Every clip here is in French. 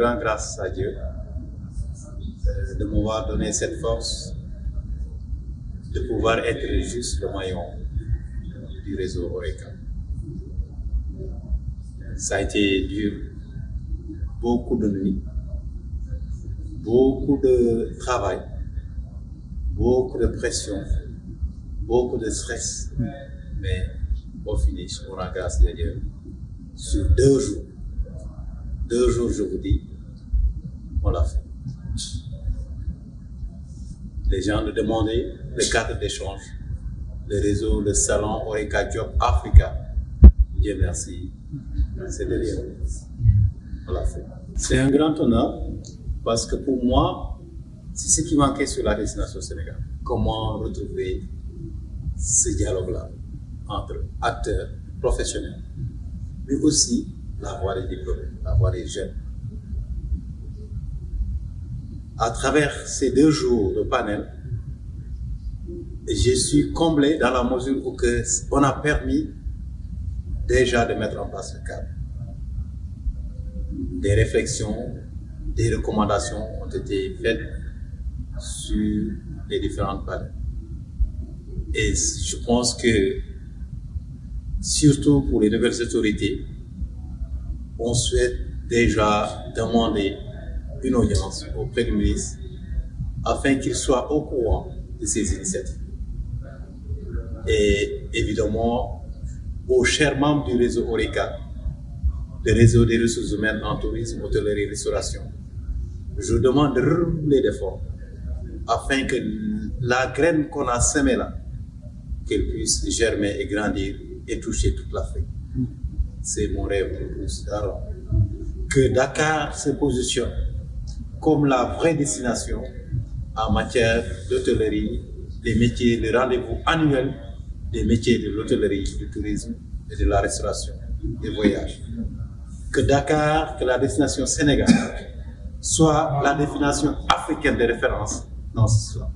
rends grâce à Dieu de m'avoir donné cette force de pouvoir être juste le maillon du réseau Oreca. Ça a été dur, beaucoup de nuits, beaucoup de travail, beaucoup de pression, beaucoup de stress, mais au finish, on rend grâce à Dieu. Sur 2 jours, je vous dis, on l'a fait. Les gens nous demandaient le cadre d'échange, le réseau, le salon Oreca Job Africa. Dieu merci, c'est derrière nous. On l'a fait. C'est un grand honneur parce que pour moi, c'est ce qui manquait sur la destination Sénégal. Comment retrouver ce dialogue-là entre acteurs professionnels, mais aussi la voix des diplômés, la voix des jeunes. À travers ces 2 jours de panel, je suis comblé dans la mesure où on a permis déjà de mettre en place le cadre. Des réflexions, des recommandations ont été faites sur les différentes panels. Et je pense que, surtout pour les nouvelles autorités, on souhaite déjà demander une audience auprès du ministre afin qu'il soit au courant de ces initiatives. Et évidemment, aux chers membres du réseau Oreca, le réseau des ressources humaines en tourisme, hôtellerie et restauration, je demande de redoubler d'efforts afin que la graine qu'on a semée là, qu'elle puisse germer et grandir et toucher toute l'Afrique. C'est mon rêve le plus ardent. Que Dakar se positionne comme la vraie destination en matière d'hôtellerie, des métiers, le rendez-vous annuel des métiers de l'hôtellerie, du tourisme et de la restauration, des voyages. Que Dakar, que la destination Sénégal soit la destination africaine de référence dans ce soir.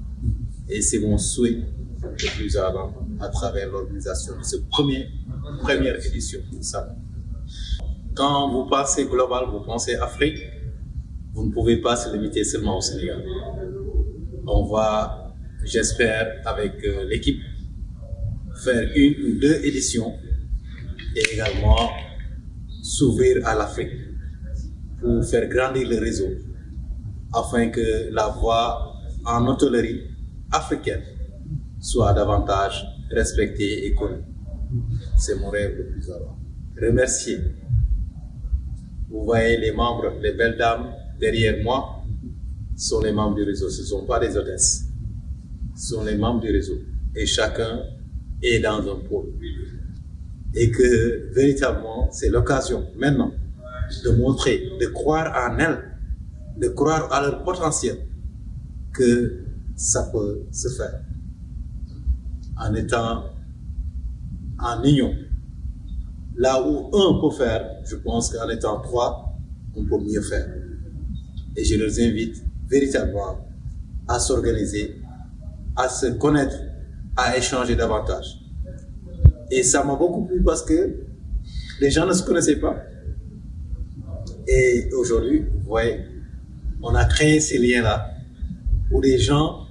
Et c'est mon souhait le plus ardent à travers l'organisation de cette première édition du salon. Quand vous pensez global, vous pensez Afrique, vous ne pouvez pas se limiter seulement au Sénégal. On va, j'espère, avec l'équipe, faire 1 ou 2 éditions et également s'ouvrir à l'Afrique pour faire grandir le réseau afin que la voie en hôtellerie africaine soit davantage respectée et connue. C'est mon rêve le plus ardent. Remercier. Vous voyez les membres, les belles dames derrière moi sont les membres du réseau. Ce ne sont pas des hôtesses. Ce sont les membres du réseau. Et chacun est dans un pôle. Et que véritablement, c'est l'occasion maintenant de montrer, de croire en elles, de croire à leur potentiel, que ça peut se faire. En étant en union. Là où un peut faire, je pense qu'en étant 3, on peut mieux faire. Et je les invite véritablement à s'organiser, à se connaître, à échanger davantage. Et ça m'a beaucoup plu parce que les gens ne se connaissaient pas. Et aujourd'hui, vous voyez, on a créé ces liens-là où les gens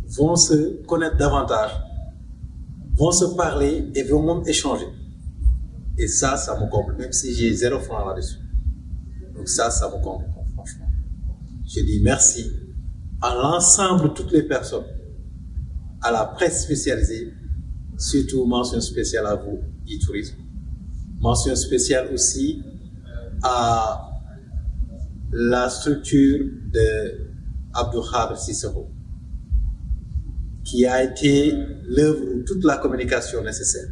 vont se connaître davantage, vont se parler et vont même échanger. Et ça me comble, même si j'ai 0 franc là-dessus. Donc ça me comble, franchement. Je dis merci à l'ensemble de toutes les personnes, à la presse spécialisée, surtout mention spéciale à vous, e-tourisme. Mention spéciale aussi à la structure de Abdou Khadr Sissoko, qui a été l'œuvre de toute la communication nécessaire.